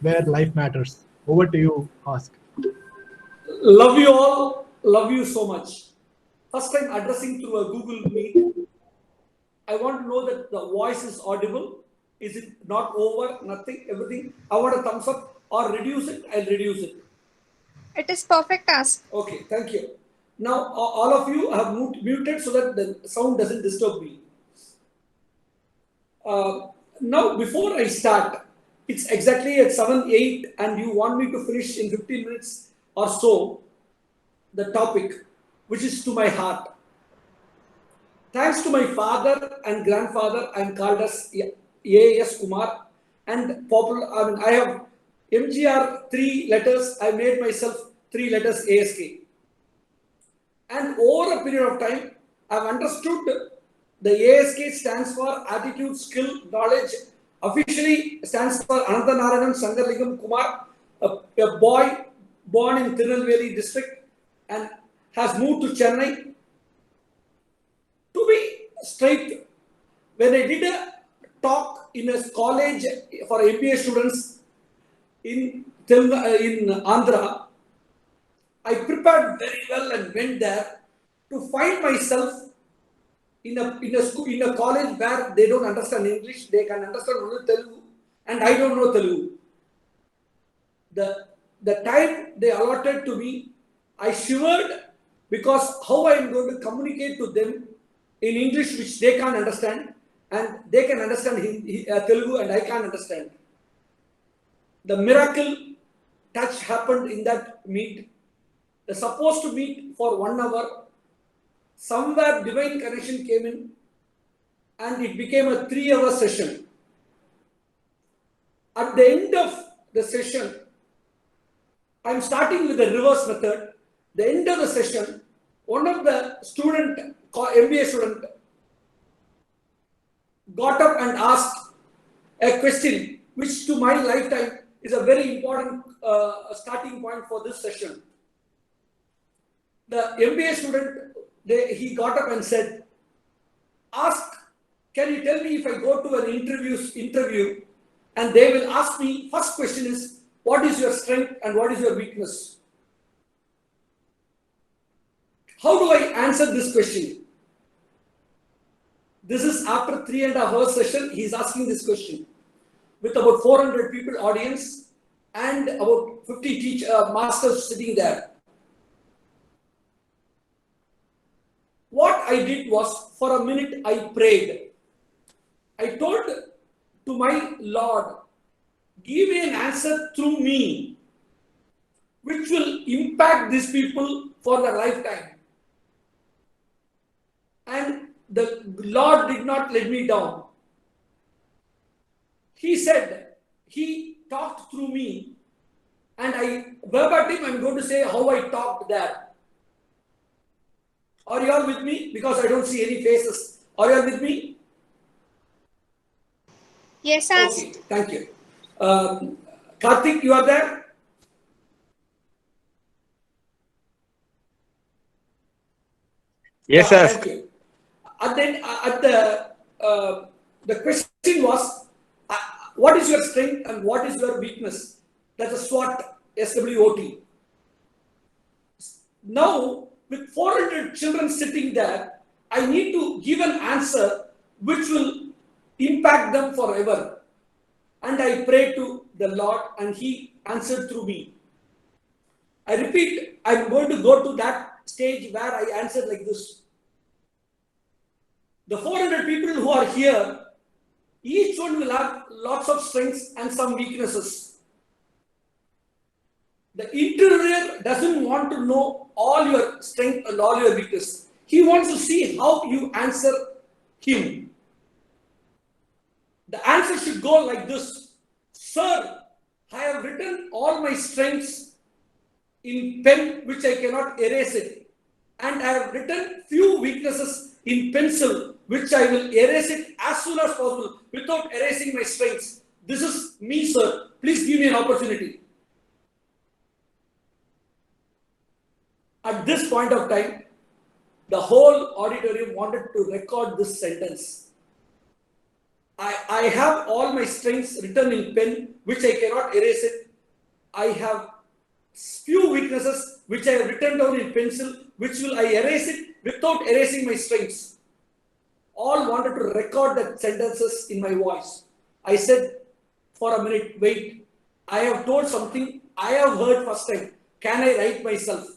where life matters. Over to you, Ask. Love you all. Love you so much. First time addressing through a Google Meet. I want to know that the voice is audible. Is it not over? Nothing, everything. I want a thumbs up or reduce it. I'll reduce it. It is perfect, Ask. Okay, thank you. Now, all of you have muted so that the sound doesn't disturb me. Now, before I start, it's exactly at 7:08 and you want me to finish in 15 minutes or so the topic, which is to my heart. Thanks to my father and grandfather, I'm called as A.S. Kumar and popular. I mean, I have MGR 3 letters. I made myself 3 letters ASK. And over a period of time, I've understood the ASK stands for Attitude, Skill, Knowledge. Officially stands for Anantanarayanan Sankaralingam Kumar, a boy born in Tirunelveli district and has moved to Chennai. To be straight, when I did a talk in a college for MBA students in Andhra, I prepared very well and went there to find myself in a college where they don't understand English, they can understand only Telugu, and I don't know Telugu. The time they allotted to me, I shivered because how I am going to communicate to them in English which they can't understand, and they can understand Telugu and I can't understand. The miracle touch happened in that meet. They're supposed to meet for 1 hour. Somewhere divine connection came in and it became a 3-hour session. At the end of the session, I'm starting with the reverse method. The end of the session, one of the MBA student got up and asked a question which to my lifetime is a very important starting point for this session. The MBA student, he got up and said, can you tell me if I go to an interview and they will ask me, first question is, what is your strength and what is your weakness? How do I answer this question? This is after 3.5 hours session, he is asking this question with about 400 people audience and about 50 masters sitting there. What I did was, for a minute, I prayed. I told to my Lord, give me an answer through me, which will impact these people for their lifetime. And the Lord did not let me down. He said, he talked through me, and verbatim, I'm going to say how I talked there. Are you all with me? Because I don't see any faces. Are you all with me? Yes, sir. Okay, thank you. Karthik, you are there? Yes, sir. Thank you. And then the question was, what is your strength and what is your weakness? That's a SWOT, SWOT. Now, with 400 children sitting there, I need to give an answer which will impact them forever. And I prayed to the Lord and He answered through me. I repeat, I'm going to go to that stage where I answered like this. The 400 people who are here, each one will have lots of strengths and some weaknesses. The interviewer doesn't want to know all your strength and all your weakness. He wants to see how you answer him. The answer should go like this. Sir, I have written all my strengths in pen which I cannot erase it. And I have written few weaknesses in pencil which I will erase it as soon as possible without erasing my strengths. This is me, sir. Please give me an opportunity. At this point of time, the whole auditorium wanted to record this sentence. I have all my strengths written in pen, which I cannot erase it. I have few weaknesses which I have written down in pencil, which will I erase it without erasing my strengths. All wanted to record the sentences in my voice. I said, for a minute, wait. I have told something I have heard first time. Can I write myself?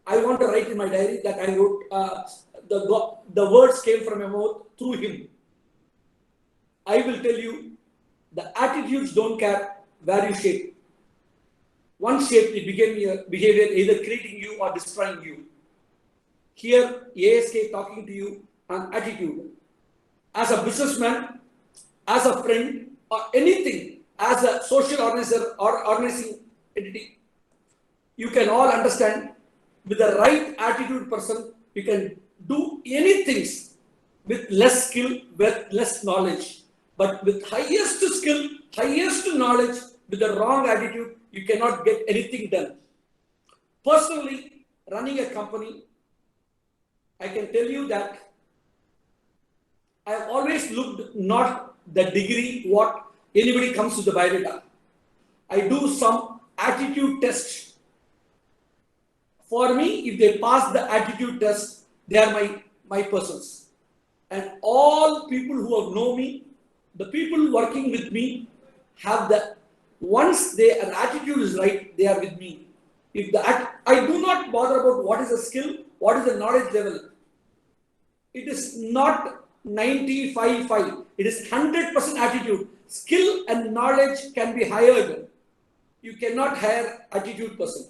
I want to write in my diary that I wrote. The words came from my mouth through him. I will tell you, the attitudes don't care where you shape. One shape it became your behavior, either creating you or destroying you. Here, ASK talking to you on attitude. As a businessman, as a friend, or anything, as a social organizer or organizing entity, you can all understand with the right attitude person, you can do anything with less skill, with less knowledge. But with highest skill, highest knowledge, with the wrong attitude, you cannot get anything done. Personally, running a company, I can tell you that I have always looked not the degree what anybody comes to the biodata. I do some attitude test. For me, if they pass the attitude test, they are my persons. And all people who have known me, the people working with me have the, once their attitude is right, they are with me. If I do not bother about what is the skill, what is the knowledge level. It is not 95-5. It is 100% attitude. Skill and knowledge can be hired. You cannot hire attitude person.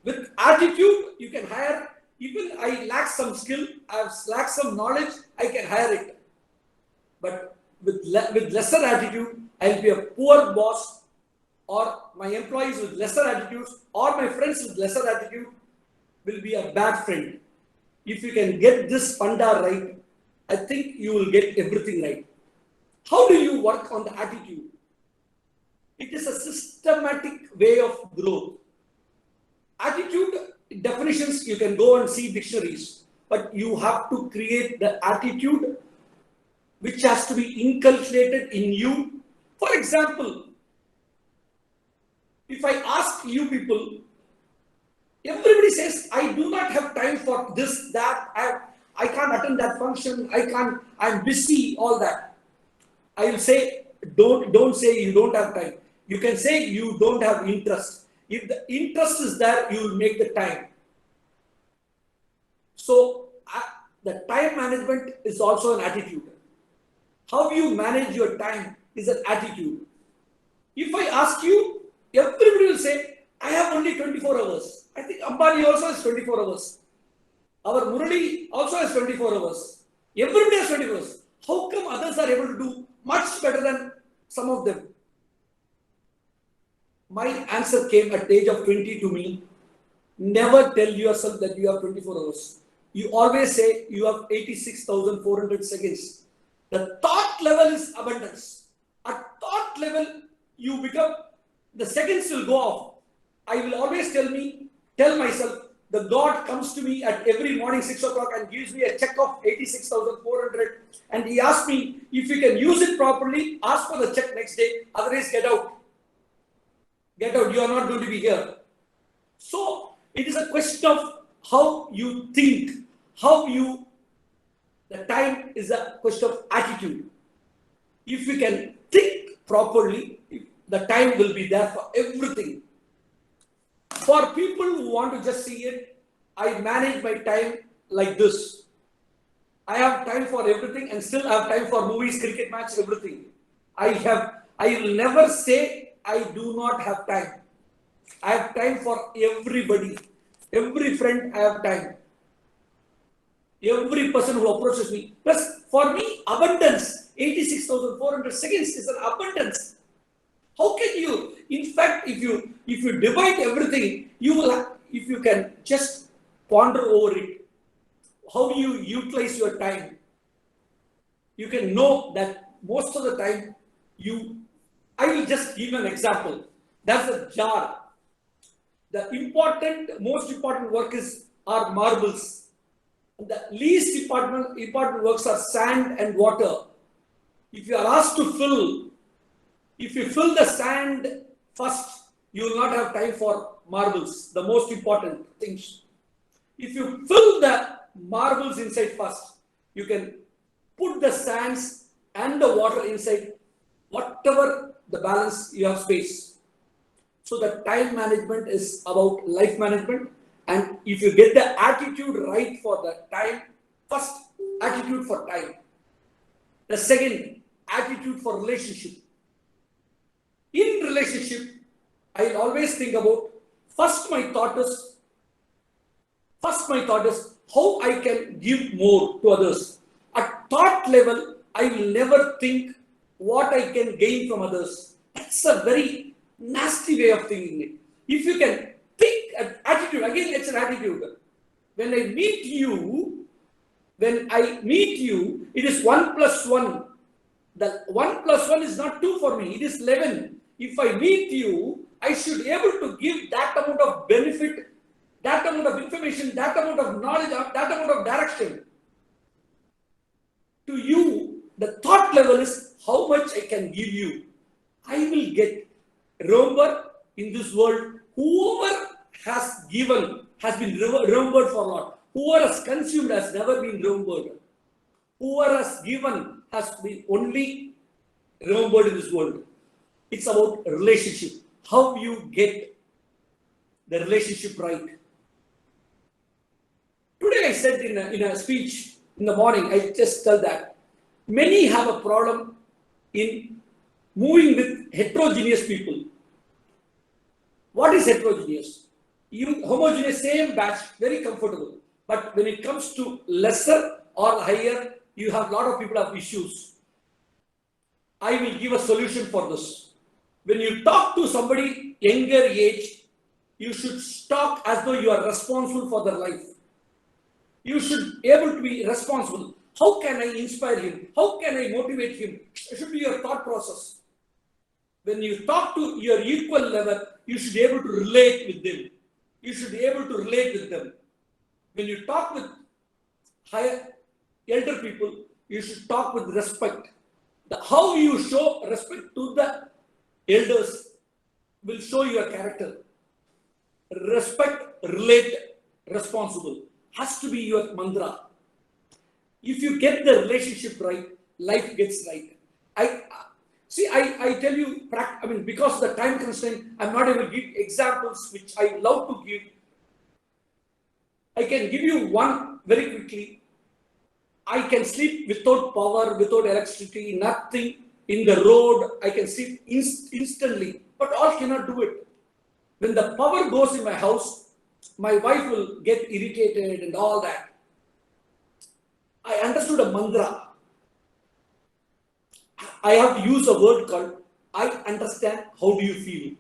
With attitude, you can hire. Even I lack some skill, I have lack some knowledge, I can hire it. But with lesser attitude, I'll be a poor boss, or my employees with lesser attitudes, or my friends with lesser attitude will be a bad friend. If you can get this funda right, I think you will get everything right. How do you work on the attitude? It is a systematic way of growth. Attitude definitions, you can go and see dictionaries, but you have to create the attitude which has to be inculcated in you. For example, if I ask you people, everybody says, I do not have time for this, that, I can't attend that function, I'm busy, all that. I will say, don't say you don't have time. You can say you don't have interest. If the interest is there, you will make the time. So, the time management is also an attitude. How you manage your time is an attitude. If I ask you, everybody will say, I have only 24 hours. I think Ambani also has 24 hours. Our Murali also has 24 hours. Everybody has 24 hours. How come others are able to do much better than some of them? My answer came at the age of 20 to me. Never tell yourself that you have 24 hours. You always say you have 86,400 seconds. The thought level is abundance. At thought level, you become, the seconds will go off. I will always tell myself, the God comes to me at every morning 6 o'clock and gives me a check of 86,400. And he asks me, if you can use it properly, ask for the check next day. Otherwise, get out. Get out. You are not going to be here. So, it is a question of how you think, the time is a question of attitude. If you can think properly, the time will be there for everything. For people who want to just see it, I manage my time like this. I have time for everything and still have time for movies, cricket match, everything. I will never say I do not have time. I have time for everybody. Every friend I have time. Every person who approaches me. Plus, for me, abundance, 86,400 seconds is an abundance. How can you, in fact, if you divide everything, you will have, if you can just ponder over it, how you utilize your time, you can know that most of the time I will just give an example. That's a jar. The most important work are marbles. The least important works are sand and water. If you are asked to fill, if you fill the sand first, you will not have time for marbles, the most important things. If you fill the marbles inside first, you can put the sands and the water inside, whatever the balance you have space. So the time management is about life management. And if you get the attitude right for the time, first attitude for time. The second, attitude for relationship. In relationship, I always think about, first my thought is how I can give more to others. At thought level, I will never think what I can gain from others. That's a very nasty way of thinking it. If you can think attitude, again it's an attitude. When I meet you, it is 1 plus 1. The 1 plus 1 is not 2 for me, it is 11. If I meet you, I should be able to give that amount of benefit, that amount of information, that amount of knowledge, that amount of direction. To you, the thought level is how much I can give you. I will get. Remember, in this world, whoever has given has been remembered for a lot. Whoever has consumed has never been remembered. Whoever has given has been only remembered in this world. It's about relationship. How you get the relationship right. Today I said in a speech in the morning, I just tell that many have a problem in moving with heterogeneous people. What is heterogeneous? You homogeneous, same batch, very comfortable. But when it comes to lesser or higher, you have a lot of people have issues. I will give a solution for this. When you talk to somebody younger age, you should talk as though you are responsible for their life. You should be able to be responsible. How can I inspire him? How can I motivate him? It should be your thought process. When you talk to your equal level, you should be able to relate with them. You should be able to relate with them. When you talk with higher, elder people, you should talk with respect. How you show respect to the elders will show your character. Respect, relate, responsible has to be your mantra. If you get the relationship right, life gets right. I tell you, because of the time constraint, I'm not able to give examples which I love to give. I can give you one very quickly. I can sleep without power, without electricity, nothing in the road. I can sleep instantly, but all cannot do it. When the power goes in my house, my wife will get irritated and all that. I understood a mantra. I have to use a word called, I understand, how do you feel?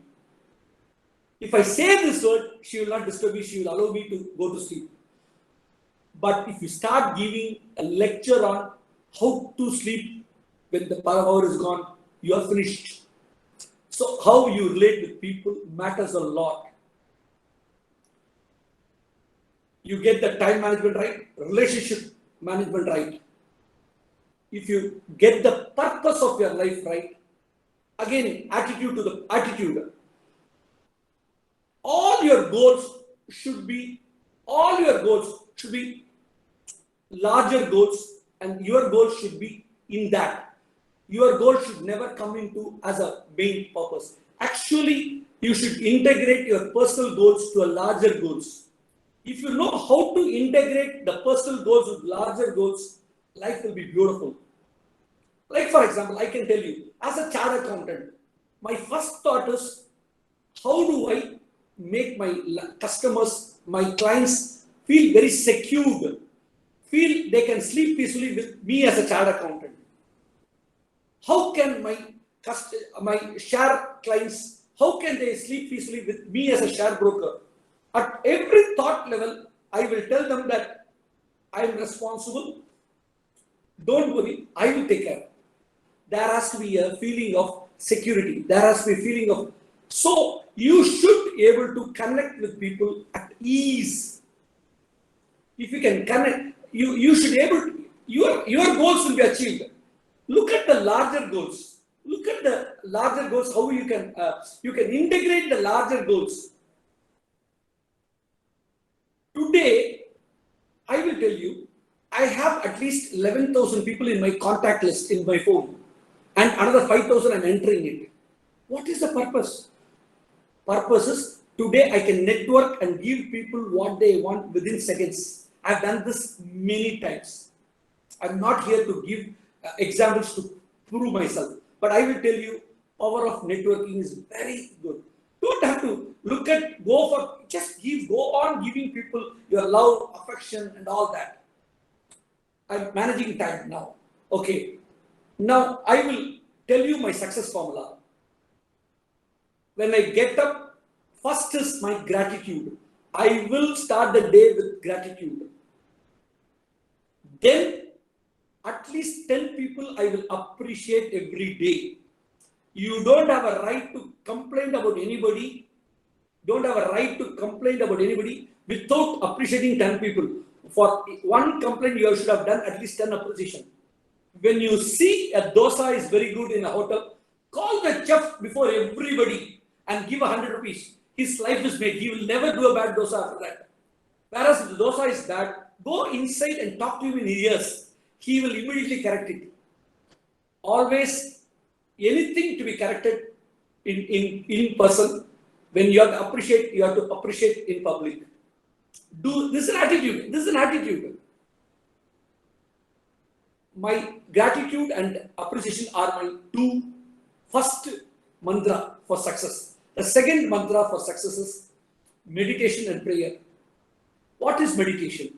If I say this word, she will not disturb me, she will allow me to go to sleep. But if you start giving a lecture on how to sleep when the power is gone, you are finished. So how you relate with people matters a lot. You get the time management right, relationship management right. If you get the purpose of your life right, again, attitude. All your goals should be larger goals, and your goals should be in that. Your goal should never come into as a main purpose. Actually, you should integrate your personal goals to a larger goals. If you know how to integrate the personal goals with larger goals, life will be beautiful. Like for example, I can tell you, as a chartered accountant, my first thought is, how do I make my customers, my clients feel very secured, feel they can sleep peacefully with me as a chartered accountant? How can my share clients, how can they sleep peacefully with me as a share broker? At every thought level, I will tell them that I am responsible. Don't worry, I will take care. There has to be a feeling of security. There has to be a feeling of, so you should be able to connect with people at ease. If you can connect, you should be able to, your goals will be achieved. look at the larger goals. Look at the larger goals, how you can integrate the larger goals. Today, I will tell you, I have at least 11,000 people in my contact list in my phone, and another 5,000 I'm entering it. What is the purpose? Purpose is today I can network and give people what they want within seconds. I've done this many times. I'm not here to give examples to prove myself, but I will tell you, power of networking is very good. Don't have to go on giving people your love, affection, and all that. I'm managing time now. Okay. Now I will tell you my success formula. When I get up, first is my gratitude. I will start the day with gratitude. Then at least 10 people I will appreciate every day. You don't have a right to complain about anybody. Don't have a right to complain about anybody without appreciating 10 people. For one complaint, you should have done at least 10 appreciation. When you see a dosa is very good in a hotel, call the chef before everybody and give 100 rupees. His life is made. He will never do a bad dosa after that. Whereas if the dosa is bad, go inside and talk to him in ears. He will immediately correct it. Always, anything to be corrected in person, when you have to appreciate in public. This is an attitude. My gratitude and appreciation are my two first mantra for success. The second mantra for success is meditation and prayer. What is meditation?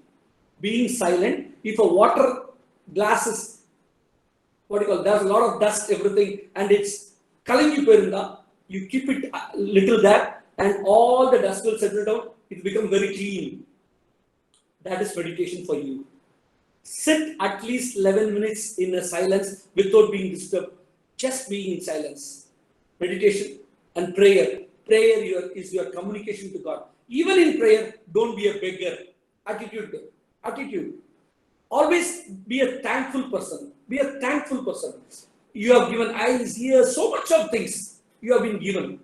Being silent. If a water glass is, there's a lot of dust, everything, and it's kalangi, you keep it a little there, and all the dust will settle down. It becomes very clean. That is meditation for you. Sit at least 11 minutes in a silence without being disturbed. Just being in silence. Meditation and prayer. Prayer is your communication to God. Even in prayer, don't be a beggar. Attitude. Always be a thankful person. You have given eyes, ears, so much of things you have been given.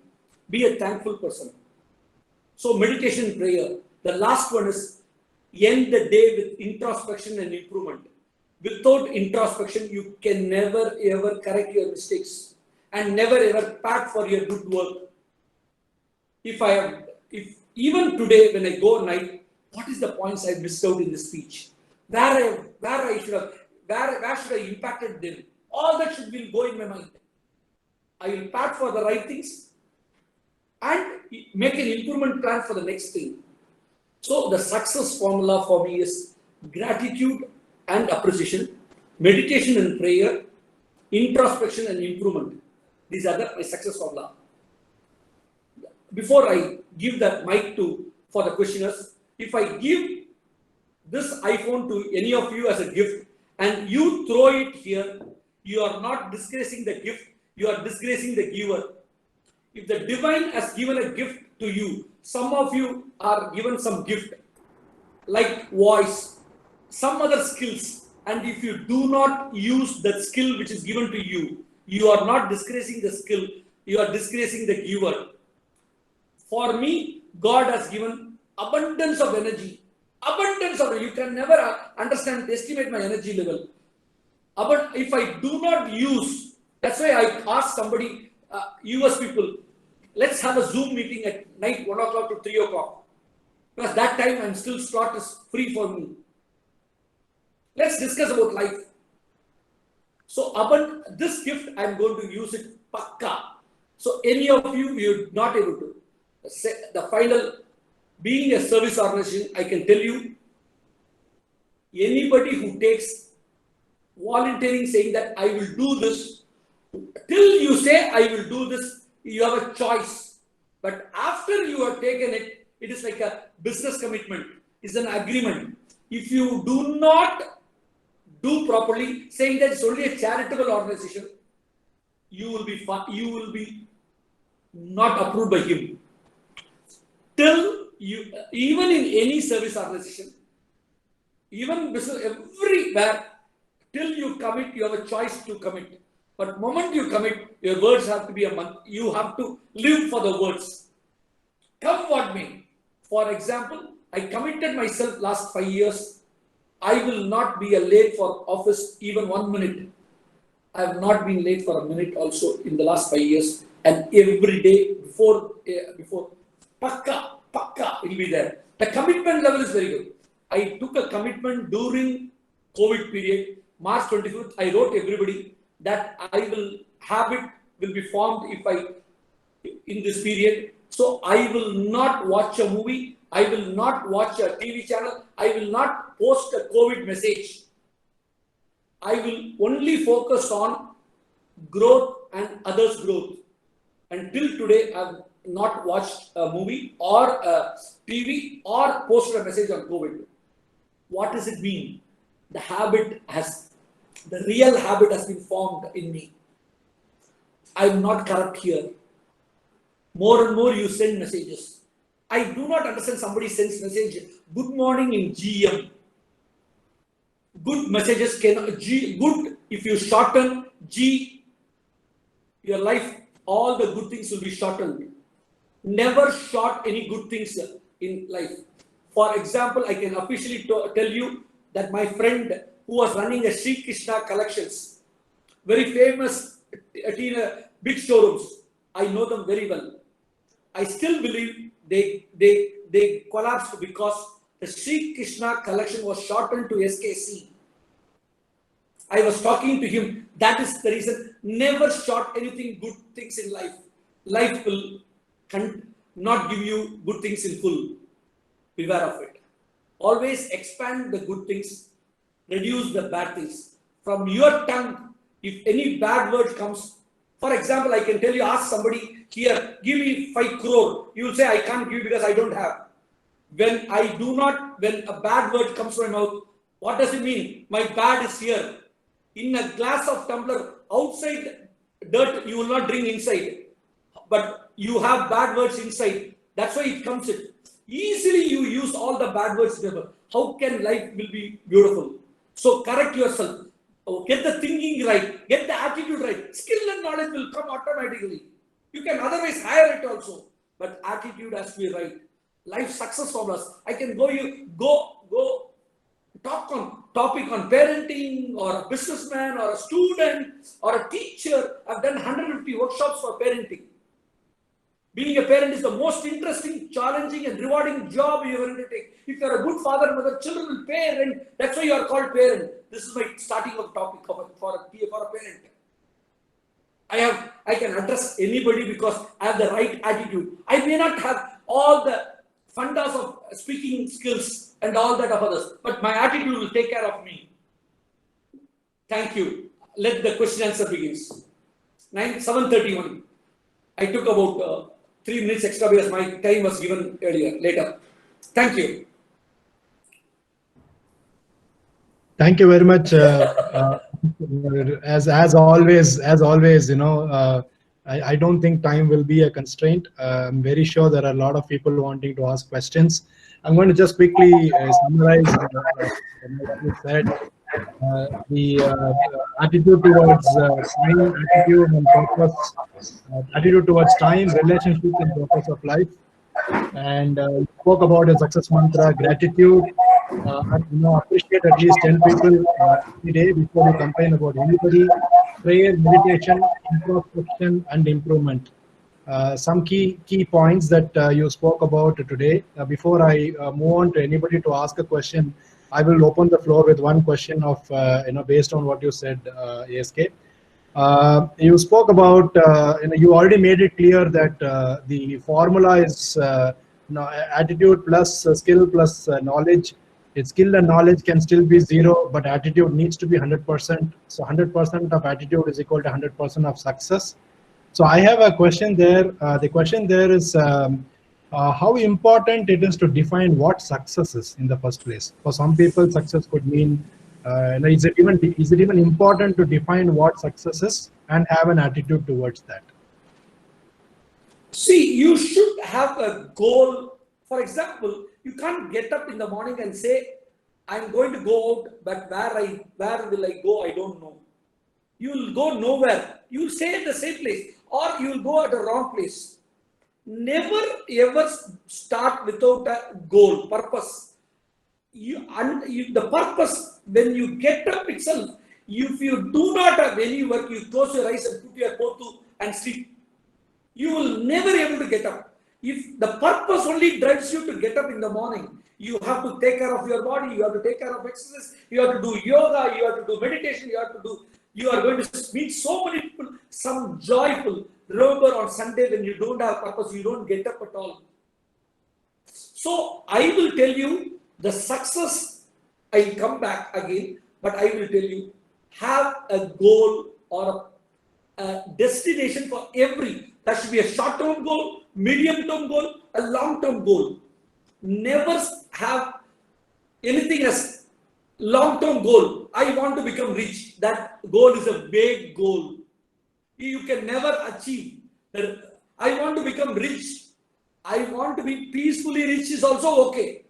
Be a thankful person. So meditation and prayer. The last one is end the day with introspection and improvement. Without introspection, you can never ever correct your mistakes and never ever pat for your good work. If even today when I go at night, what is the points I missed out in the speech? Where should I impacted them? All that will go in my mind. I will pat for the right things and make an improvement plan for the next thing. So the success formula for me is gratitude and appreciation, meditation and prayer, introspection and improvement. These are my success formula. Before I give the mic for the questioners, if I give this iPhone to any of you as a gift and you throw it here, you are not disgracing the gift, you are disgracing the giver. If the divine has given a gift to you, some of you are given some gift like voice, some other skills, and if you do not use that skill which is given to you, you are not disgracing the skill, you are disgracing the giver. For me, God has given abundance of energy. You can never estimate my energy level. But if I do not use, that's why I asked somebody, US people, let's have a Zoom meeting at night, 1 o'clock to 3 o'clock. Because that time slot is free for me. Let's discuss about life. So this gift, I'm going to use it pakka. So any of you're not able to. The final, being a service organization, I can tell you, anybody who takes volunteering saying that I will do this, till you say I will do this, you have a choice. But after you have taken it, it is like a business commitment. It's an agreement. If you do not do properly, saying that it's only a charitable organization, you will be not approved by him. Till you, even in any service organization, even business, everywhere, Till you commit, you have a choice to commit. But moment you commit, your words have to be a month. You have to live for the words. Come what may. For example, I committed myself last 5 years. I will not be late for office even 1 minute. I have not been late for a minute also in the last 5 years. And every day before pakka will be there. The commitment level is very good. I took a commitment during COVID period, March 25th. I wrote everybody that habit will be formed in this period. So I will not watch a movie. I will not watch a TV channel. I will not post a COVID message. I will only focus on growth and others' growth. Until today, I have not watched a movie or a TV or posted a message on COVID. What does it mean? The real habit has been formed in me. I am not corrupt here. More and more you send messages. I do not understand somebody sends message, good morning in GM. Good messages good if you shorten G, your life, all the good things will be shortened. Never short any good things in life. For example, I can officially tell you that my friend who was running a Sri Krishna collections, very famous big showrooms, I know them very well. I still believe they collapsed because the Sri Krishna collection was shortened to SKC. I was talking to him. That is the reason. Never short anything good things in life. Life will not give you good things in full. Beware of it. Always expand the good things. Reduce the bad things. From your tongue, if any bad word comes, for example, I can tell you, ask somebody here, give me 5 crore. You will say, I can't give because I don't have. When a bad word comes from my mouth, what does it mean? My bad is here. In a glass of tumbler, outside dirt, you will not drink inside. But you have bad words inside. That's why it comes in. Easily you use all the bad words together. How can life will be beautiful? So correct yourself. Get the thinking right. Get the attitude right. Skill and knowledge will come automatically. You can otherwise hire it also. But attitude has to be right. Life success formulas. I can go topic on parenting, or a businessman, or a student, or a teacher. I've done 150 workshops for parenting. Being a parent is the most interesting, challenging, and rewarding job you ever undertake. If you are a good father and mother, children will pay rent. That's why you are called parent. This is my starting of topic for a parent. I can address anybody because I have the right attitude. I may not have all the fundas of speaking skills and all that of others, but my attitude will take care of me. Thank you. Let the question answer begins. 7:31. I took about 3 minutes extra because my time was given later. Thank you. Thank you very much. As always, I don't think time will be a constraint. I'm very sure there are a lot of people wanting to ask questions. I'm going to just quickly summarize what you said. The attitude towards time, attitude and purpose, attitude towards time, relationship and purpose of life. And you spoke about a success mantra, gratitude. Appreciate at least 10 people every day before you complain about anybody. Prayer, meditation, introspection, and improvement. Some key points that you spoke about today. Before I move on to anybody to ask a question, I will open the floor with one question of based on what you said, ASK. You spoke about you already made it clear that the formula is attitude plus skill plus knowledge. Its skill and knowledge can still be 0, but attitude needs to be 100%. So 100% of attitude is equal to 100% of success. So I have a question there. The question there is how important it is to define what success is in the first place. For some people, success could mean is it even important to define what success is and have an attitude towards that? See, you should have a goal. For example, you can't get up in the morning and say, I'm going to go out, but where will I go? I don't know. You will go nowhere. You will stay at the same place, or you will go at a wrong place. Never ever start without a goal, purpose. The purpose, when you get up itself, if you do not have any work, you close your eyes and put your coat to and sleep. You will never able to get up. If the purpose only drives you to get up in the morning, you have to take care of your body, you have to take care of exercise, you have to do yoga, you have to do meditation, you are going to meet so many people, some joyful. Remember, on Sunday when you don't have purpose, you don't get up at all. So I will tell you the success, I'll come back again, but I will tell you, have a goal or a destination for every. That should be a short-term goal, medium-term goal, a long-term goal. Never have anything as long-term goal. I want to become rich. That goal is a vague goal. You can never achieve. I want to become rich. I want to be peacefully rich is also okay.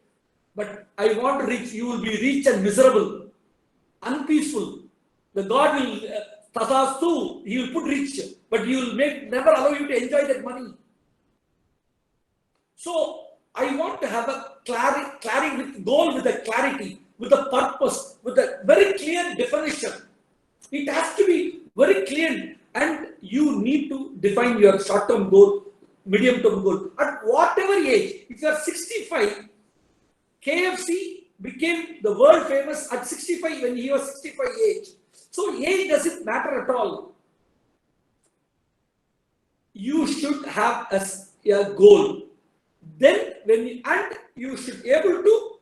But I want to reach, you will be rich and miserable, unpeaceful. The God will, Tatastu, He will put rich, but He will never allow you to enjoy that money. So I want to have a clarity with goal, with a clarity, with a purpose, with a very clear definition. It has to be very clear, and you need to define your short-term goal, medium-term goal. At whatever age, if you are 65, KFC became the world famous at 65 when he was 65 age. So age doesn't matter at all. You should have a goal. Then you should be able to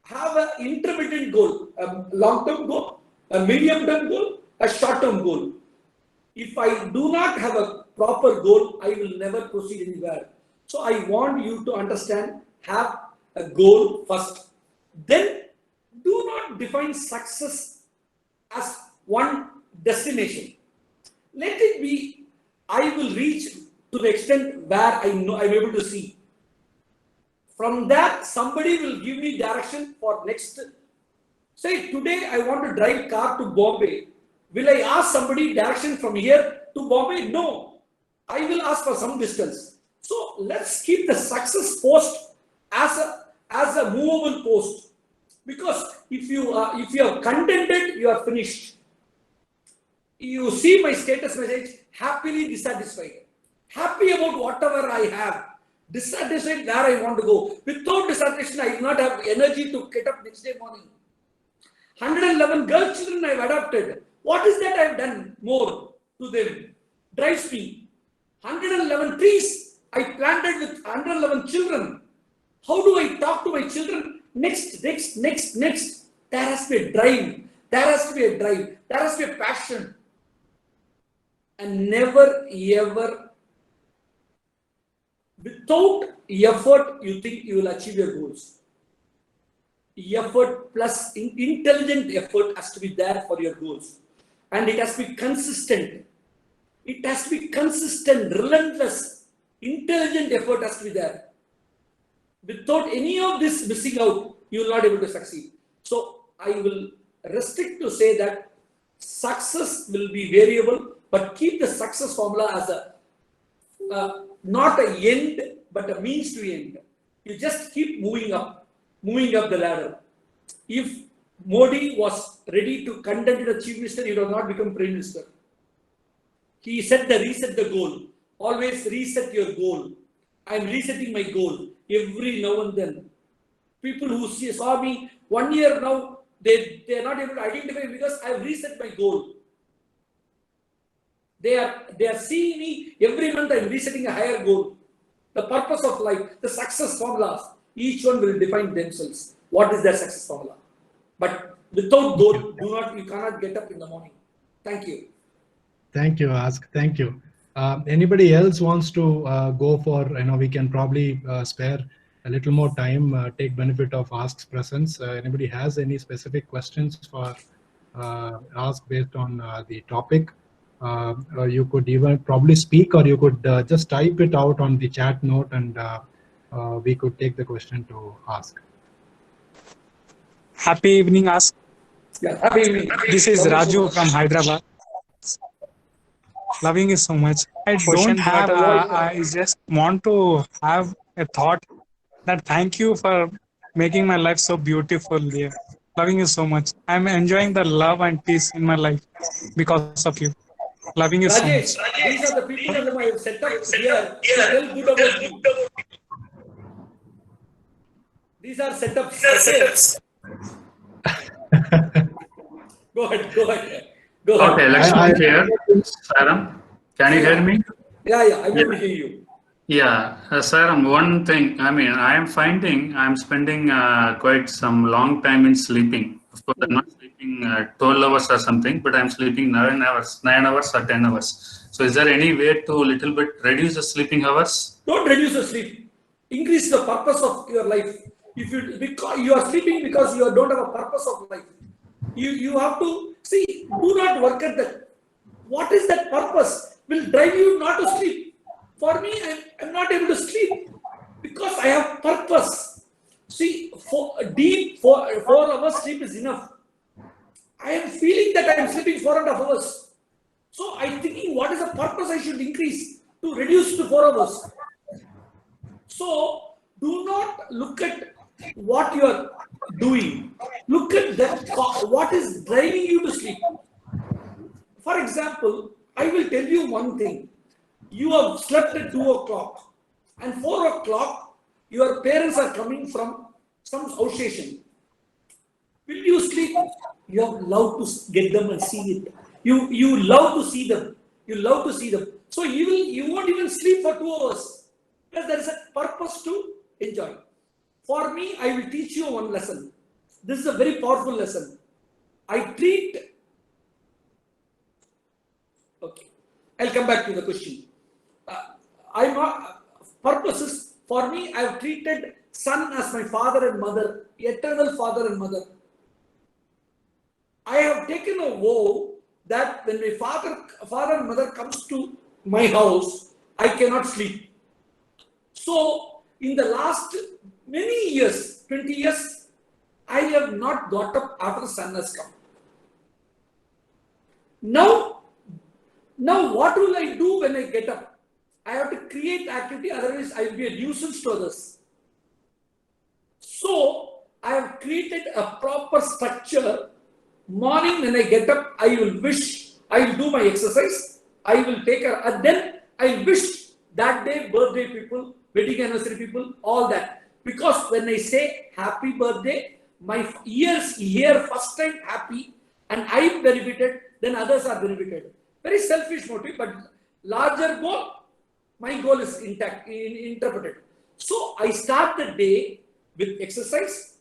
have an intermittent goal, a long-term goal, a medium-term goal, a short-term goal. If I do not have a proper goal, I will never proceed anywhere. So I want you to understand, have a goal first. Then do not define success as one destination. Let it be, I will reach to the extent where I know I'm able to see. From that, somebody will give me direction for next. Say today I want to drive car to Bombay. Will I ask somebody direction from here to Bombay? No. I will ask for some distance. So let's keep the success post as a movable post. Because if you are contented, you are finished. You see my status message, happily dissatisfied. Happy about whatever I have. Dissatisfied where I want to go. Without dissatisfaction, I will not have energy to get up next day morning. 111 girl children I have adopted. What is that I have done more to them? Drives me. 111 trees I planted with 111 children. How do I talk to my children? Next. There has to be a drive. There has to be a drive. There has to be a passion. And never ever, without effort, you think you will achieve your goals. Effort plus intelligent effort has to be there for your goals. And it has to be consistent. It has to be consistent, relentless. Intelligent effort has to be there. Without any of this missing out, you will not be able to succeed. So I will restrict to say that success will be variable, but keep the success formula as a not an end, but a means to end. You just keep moving up the ladder. If Modi was ready to content the chief minister, he would have not become prime minister. He said reset the goal. Always reset your goal. I am resetting my goal every now and then. People who saw me 1 year now, they are not able to identify because I have reset my goal. They are seeing me every month. I am resetting a higher goal. The purpose of life, the success formulas, each one will define themselves. What is their success formula? But without goal, you cannot get up in the morning. Thank you. Thank you, Ask. Thank you. Anybody else wants to go for, we can probably spare a little more time, take benefit of Ask's presence. Anybody has any specific questions for Ask based on the topic? You could even probably speak, or you could just type it out on the chat note, and we could take the question to Ask. Happy evening, Ask. Yeah, happy evening. This is Lovely Raju so much. from Hyderabad. Loving you so much. I Question don't have, that I just want to have a thought that thank you for making my life so beautiful, dear. Loving you so much. I'm enjoying the love and peace in my life because of you. Loving you so much. Rajesh, these are the people whom I have set up here to tell good about you. These are setups, okay? Go ahead, go ahead. Go ahead. Okay, Lakshman here. Saram, can you hear me? Yeah, I'm able to hear you. Yeah, Saram, one thing, I am finding I'm spending quite some long time in sleeping. Of course, I'm not sleeping 12 hours or something, but I'm sleeping 9 hours or 10 hours. So is there any way to little bit reduce the sleeping hours? Don't reduce the sleep. Increase the purpose of your life. If you because you are sleeping because you don't have a purpose of life, you have to see. Do not work at that. What is that purpose? Will drive you not to sleep. For me, I'm not able to sleep because I have purpose. See, four hours sleep is enough. I am feeling that I am sleeping 4.5 hours. So I'm thinking, what is the purpose I should increase to reduce to 4 hours? So do not look at what you are doing. Look at that. What is driving you to sleep? For example, I will tell you one thing. You have slept at 2 o'clock and 4 o'clock, your parents are coming from some outstation. Will you sleep? You have love to get them and see it. You love to see them. You love to see them. So you won't even sleep for 2 hours. Because there is a purpose to enjoy. For me, I will teach you one lesson. This is a very powerful lesson. Okay. I'll come back to the question. Purposes, for me, I have treated son as my father and mother, eternal father and mother. I have taken a vow that when my father and mother comes to my house, I cannot sleep. So, in the last many years, 20 years, I have not got up after sun has come. Now, what will I do when I get up? I have to create activity, otherwise I will be a nuisance to others. So, I have created a proper structure. Morning when I get up, I will do my exercise, I will take and then I wish that day birthday people, wedding anniversary people, all that. Because when I say happy birthday, my ears hear first time happy and I am benefited, then others are benefited. Very selfish motive, but larger goal, my goal is interpreted. So I start the day with exercise,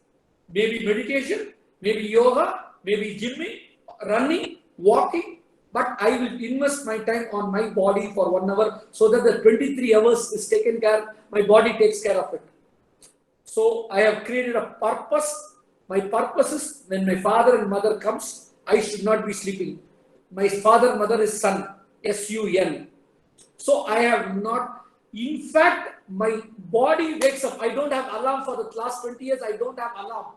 maybe meditation, maybe yoga, maybe gymming, running, walking, but I will invest my time on my body for 1 hour so that the 23 hours is taken care, my body takes care of it. So I have created a purpose. My purpose is when my father and mother comes, I should not be sleeping. My father and mother is son, S-U-N. So I have not, in fact, my body wakes up. I don't have alarm for the last 20 years. I don't have alarm.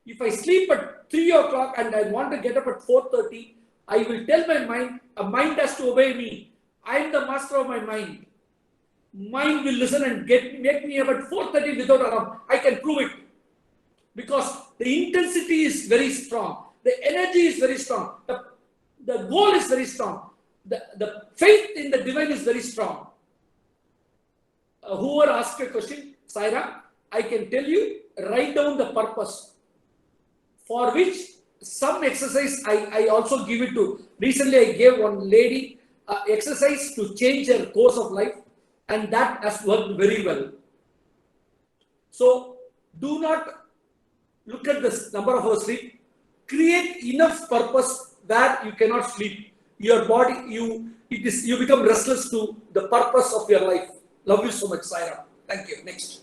If I sleep at 3 o'clock and I want to get up at 4:30, I will tell my mind, a mind has to obey me. I am the master of my mind. Mind will listen and make me up at 4:30 without alarm. I can prove it. Because the intensity is very strong. The energy is very strong. The goal is very strong. The faith in the divine is very strong. Whoever asked a question, Saira, I can tell you, write down the purpose. For which some exercise I also give it to. Recently I gave one lady exercise to change her course of life and that has worked very well. So do not look at the number of hours sleep. Create enough purpose where you cannot sleep. Your body, you become restless to the purpose of your life. Love you so much, Saira. Thank you. Next.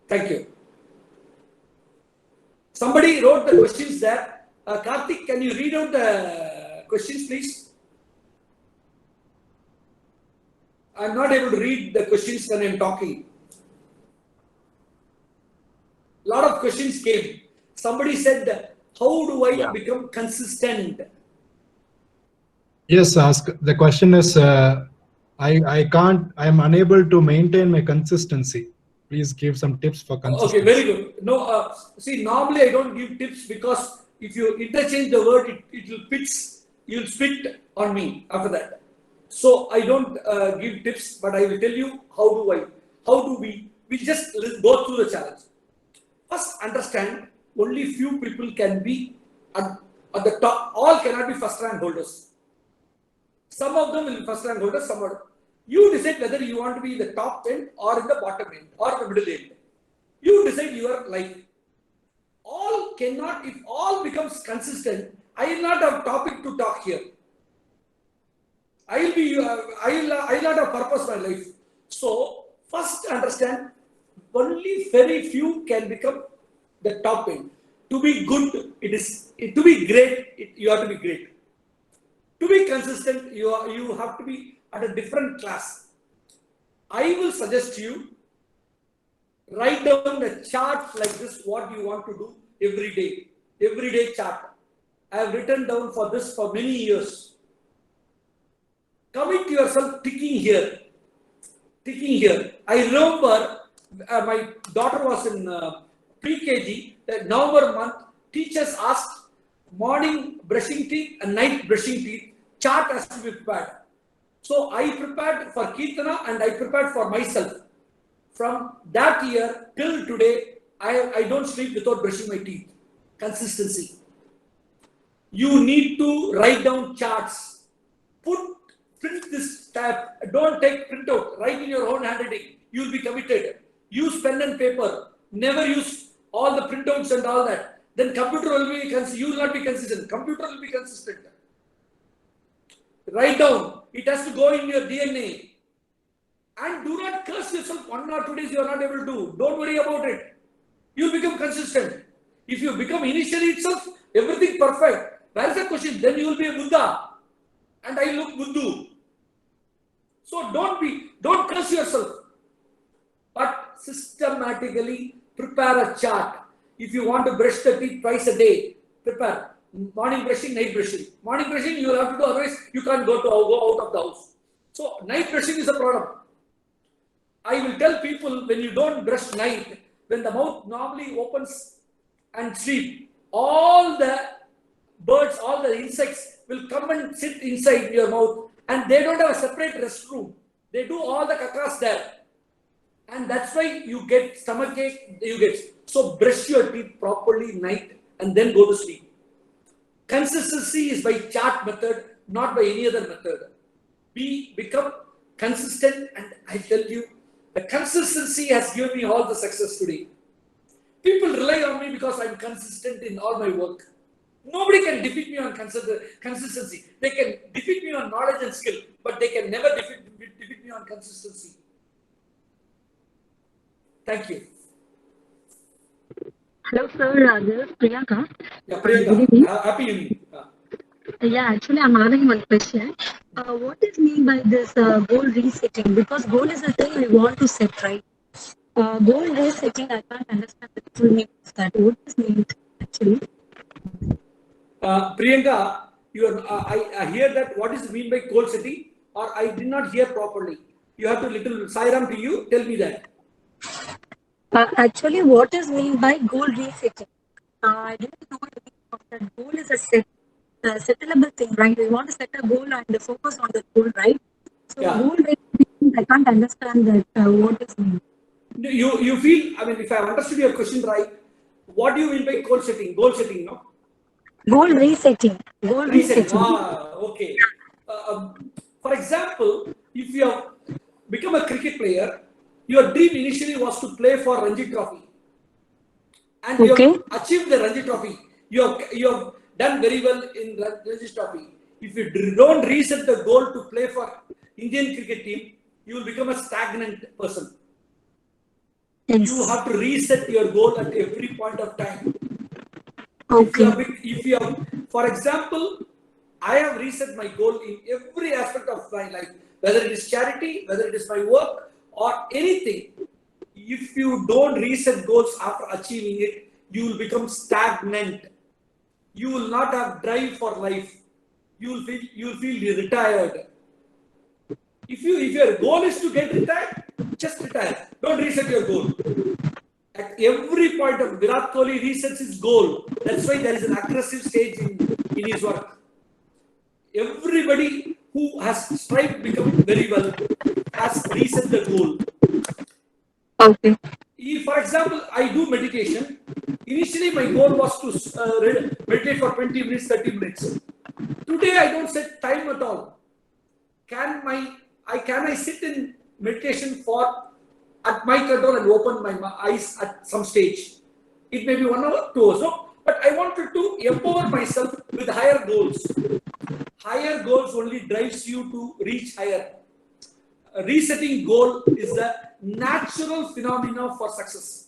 Thank you. Somebody wrote the questions there. Karthik, can you read out the questions, please? I'm not able to read the questions when I'm talking. questions came. Somebody said, how do I Yeah. become consistent? Yes, ask. The question is, I can't, I am unable to maintain my consistency. Please give some tips for consistency. Okay, very good. No, see, normally I don't give tips because if you interchange the word, it will pitch, you'll spit on me after that. So I don't give tips, but I will tell you how do we just go through the challenge. First, understand only few people can be at the top. All cannot be first rank holders. Some of them will be first rank holders, some are. You decide whether you want to be in the top 10 or in the bottom end or the middle end. You decide your life. All cannot, if all becomes consistent, I will not have topic to talk here. I will not have purpose my life. So, first understand, only very few can become the top end. To be good, to be great, you have to be great. To be consistent, you have to be at a different class. I will suggest you, write down a chart like this, what you want to do every day chart. I have written down for this for many years. Commit yourself ticking here. I remember my daughter was in pre-KG, November month, teachers asked morning brushing teeth and night brushing teeth, chart has to be prepared. So I prepared for Kirtana and I prepared for myself. From that year till today, I don't sleep without brushing my teeth. Consistency. You need to write down charts. Print this tab. Don't take printout. Write in your own handwriting. You will be committed. Use pen and paper. Never use all the printouts and all that. Then computer will be you will not be consistent. Computer will be consistent. Write down. It has to go in your DNA. And do not curse yourself 1 or 2 days you are not able to do. Don't worry about it. You will become consistent. If you become initially itself, everything perfect. Where is the question? Then you will be a Buddha. And I look Buddhu. So don't curse yourself. But systematically prepare a chart. If you want to brush the teeth twice a day, prepare. Morning brushing, night brushing. Morning brushing you will have to do, otherwise you can't go out of the house. So night brushing is a problem. I will tell people when you don't brush night, when the mouth normally opens and sleep, all the birds, all the insects will come and sit inside your mouth and they don't have a separate restroom. They do all the kakas there. And that's why you get stomachache, So brush your teeth properly night and then go to sleep. Consistency is by chart method, not by any other method. Become consistent, and I tell you, the consistency has given me all the success today. People rely on me because I'm consistent in all my work. Nobody can defeat me on consistency. They can defeat me on knowledge and skill, but they can never defeat me on consistency. Thank you. Hello, sir. This is Priyanka. Yeah, Good Priyanka, evening. happy evening. Yeah, actually, I'm having one question. What is mean by this goal resetting? Because goal is a thing I want to set, right? Goal resetting, I can't understand the full meaning of that. What is mean actually? Priyanka, I hear that what is mean by goal setting, or I did not hear properly. You have to little Sairam to you. Tell me that. Actually, what is mean by goal resetting? I didn't know the meaning of that. Goal is a settleable thing, right? We want to set a goal and focus on the goal, right? So Yeah. goal resetting, I can't understand that. What is mean? You feel, I mean, if I understood your question right, what do you mean by goal setting? Goal setting, no? Goal resetting. Goal Resetting. resetting. Okay. For example, if you have become a cricket player, your dream initially was to play for Ranji Trophy, and you have achieved the Ranji Trophy. You have done very well in Ranji Trophy. If you don't reset the goal to play for Indian cricket team, you will become a stagnant person. Yes. You have to reset your goal at every point of time. Okay. If you have, for example, I have reset my goal in every aspect of my life, whether it is charity, whether it is my work or anything. If you don't reset goals after achieving it, you will become stagnant. You will not have drive for life. You will feel retired. If your goal is to get retired, just retire. Don't reset your goal. At every point of Virat Kohli resets his goal. That's why there is an aggressive stage in his work. Everybody who has tried to become very well has reset the goal. Okay. If, for example, I do meditation, initially my goal was to meditate for 20 minutes, 30 minutes. Today I don't set time at all. Can I sit in meditation at my control and open my eyes at some stage? It may be 1 hour, 2 hours. No, but I wanted to empower myself with higher goals. Higher goals only drives you to reach higher. A resetting goal is the natural phenomenon for success.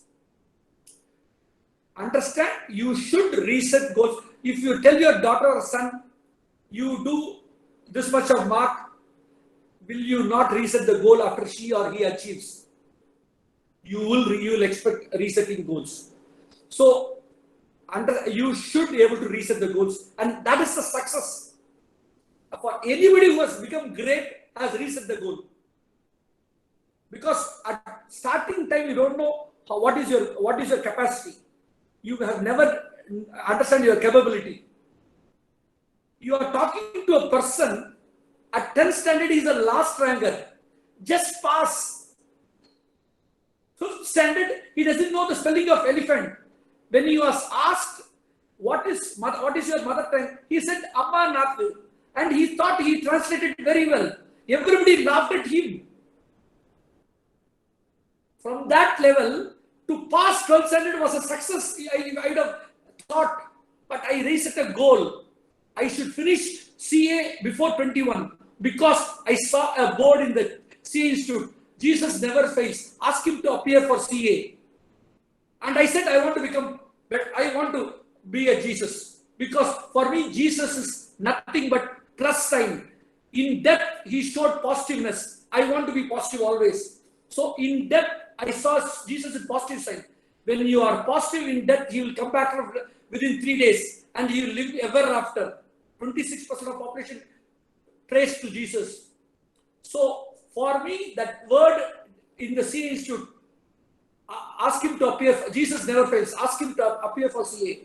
Understand? You should reset goals. If you tell your daughter or son, you do this much of mark, will you not reset the goal after she or he achieves? You will expect resetting goals. So, you should be able to reset the goals, and that is the success. For anybody who has become great, has reset the goal. Because at starting time, you don't know what is your capacity. You have never understand your capability. You are talking to a person at 10th standard, he is a last ranker. Just pass. 5th standard, he doesn't know the spelling of elephant. When he was asked, what is your mother tongue? He said, Amma Nathu. And he thought he translated very well. Everybody laughed at him. From that level, to pass 12th standard was a success, I would have thought. But I reset a goal. I should finish CA before 21 because I saw a board in the CA Institute. Jesus never fails. Ask him to appear for CA. And I said, I want to be a Jesus. Because for me, Jesus is nothing but plus sign. In depth, he showed positiveness. I want to be positive always. So in depth, I saw Jesus in positive sign. When you are positive in depth, he will come back within 3 days and he will live ever after. 26% of population traced to Jesus. So for me, that word in the CA Institute, ask him to appear. Jesus never fails. Ask him to appear for CA.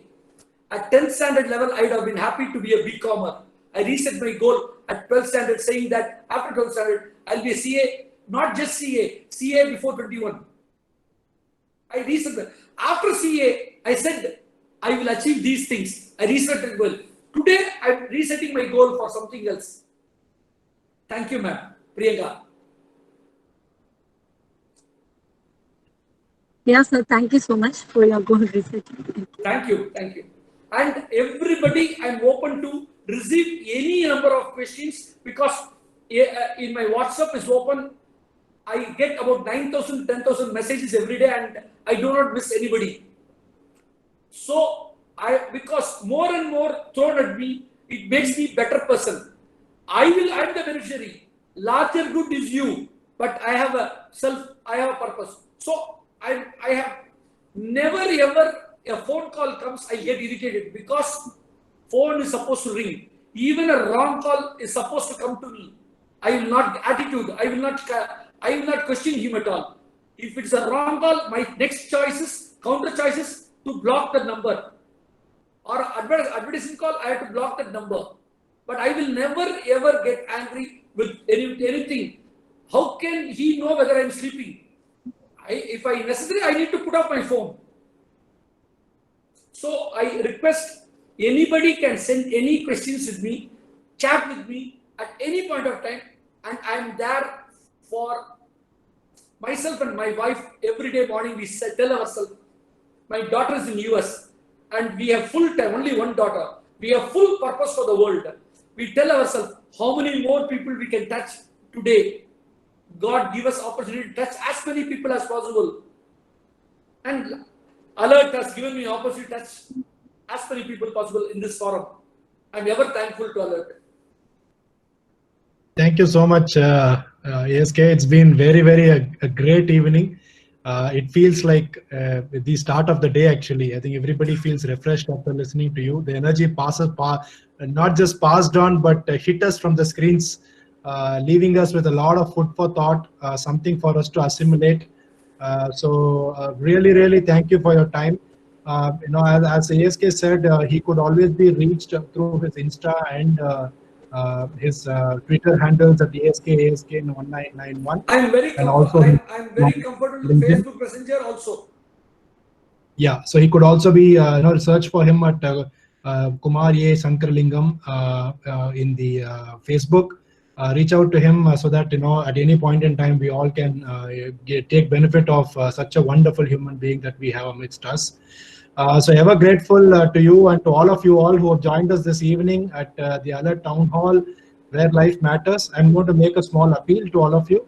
At 10th standard level, I would have been happy to be a BCommer. I reset my goal at 12th standard, saying that after 12th standard, I'll be a CA, not just CA before 21. I reset that. After CA, I said, I will achieve these things. I reset it well. Today, I'm resetting my goal for something else. Thank you, ma'am. Priyanka. Yeah, sir. Thank you so much for your goal resetting. Thank you. And everybody, I'm open to receive any number of questions because in my WhatsApp is open. I get about 9,000, 10,000 messages every day and I do not miss anybody. So, because more and more thrown at me, it makes me a better person. I'm the beneficiary. Larger good is you, but I have a purpose. So, I have never ever a phone call comes, I get irritated because phone is supposed to ring. Even a wrong call is supposed to come to me. I will not question him at all. If it's a wrong call, my next counter choice is to block the number. Or advertising call, I have to block that number. But I will never ever get angry with anything. How can he know whether I'm sleeping? If I necessary, I need to put off my phone. So I request anybody can send any questions with me, chat with me at any point of time, and I'm there for myself and my wife. Every day morning we tell ourselves, my daughter is in US and we have full time, only one daughter. We have full purpose for the world. We tell ourselves how many more people we can touch today. God give us opportunity to touch as many people as possible. And Alert has given me opportunity to touch as many people possible in this forum. I'm ever thankful to Alert. Thank you so much, ASK. It's been very, very a great evening. It feels like the start of the day. Actually, I think everybody feels refreshed after listening to you. The energy not just passed on, but hit us from the screens, leaving us with a lot of food for thought, something for us to assimilate. Really, really thank you for your time. As ASK said, he could always be reached through his Insta and his Twitter handles at ASK1991, I'm very and also his I'm very comfortable with LinkedIn. Facebook Messenger also. Yeah, so he could also be, search for him at Kumar A Sankaralingam in the Facebook. Reach out to him so that, at any point in time, we all can take benefit of such a wonderful human being that we have amidst us. So ever grateful to you and to all of you all who have joined us this evening at the Alert Town Hall, where life matters. I'm going to make a small appeal to all of you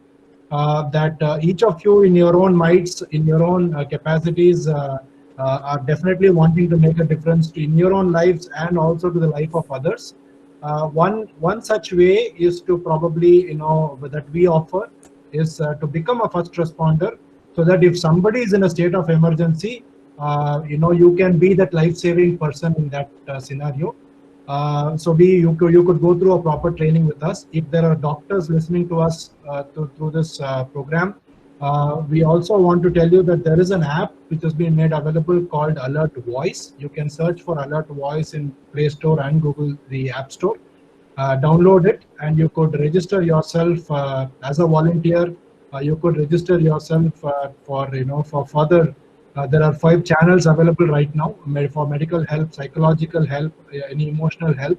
that each of you in your own mights, in your own capacities, are definitely wanting to make a difference in your own lives and also to the life of others. One such way is to probably, that we offer is to become a first responder, so that if somebody is in a state of emergency, you can be that life-saving person in that scenario. You could go through a proper training with us. If there are doctors listening to us through this program, we also want to tell you that there is an app which has been made available called Alert Voice. You can search for Alert Voice in Play Store and Google the App Store. Download it, and you could register yourself as a volunteer. You could register yourself for further. There are 5 channels available right now for medical help, psychological help, any emotional help,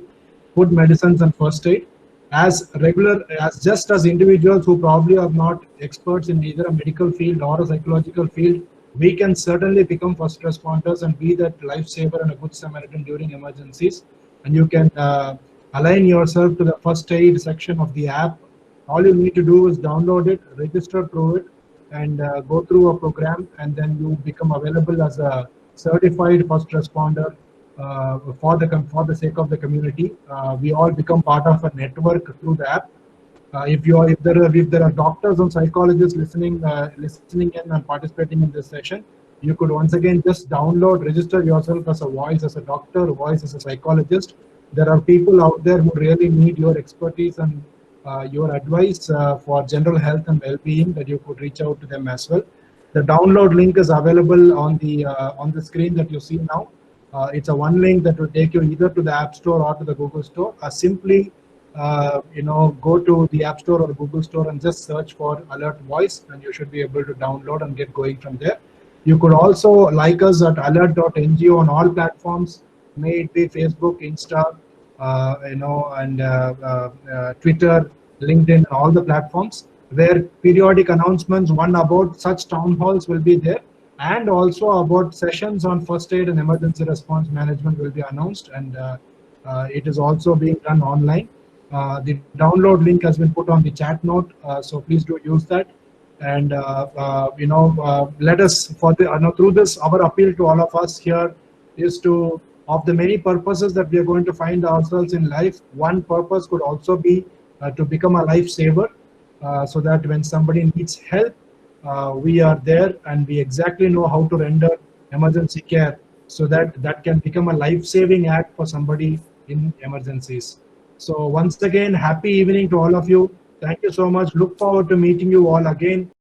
food, medicines, and first aid. As individuals who probably are not experts in either a medical field or a psychological field, we can certainly become first responders and be that lifesaver and a good Samaritan during emergencies. And you can align yourself to the first aid section of the app. All you need to do is download it, register through it, and go through a program, and then you become available as a certified first responder for the sake of the community. We all become part of a network through the app. If there are doctors and psychologists listening in and participating in this session, you could once again just download, register yourself as a voice, as a doctor, voice as a psychologist. There are people out there who really need your expertise and your advice for general health and well-being, that you could reach out to them as well. The download link is available on the screen that you see now. It's a one link that will take you either to the App Store or to the Google Store. Simply go to the App Store or Google Store and just search for Alert Voice, and you should be able to download and get going from there. You could also like us at alert.ngo on all platforms, may it be Facebook, Insta, Twitter, LinkedIn, all the platforms, where periodic announcements, one about such town halls will be there, and also about sessions on first aid and emergency response management will be announced, and it is also being done online. The download link has been put on the chat note, so please do use that. And let us through this, our appeal to all of us here is to, of the many purposes that we are going to find ourselves in life, one purpose could also be to become a lifesaver, so that when somebody needs help, we are there and we exactly know how to render emergency care, so that can become a life-saving act for somebody in emergencies. So once again, happy evening to all of you. Thank you so much. Look forward to meeting you all again.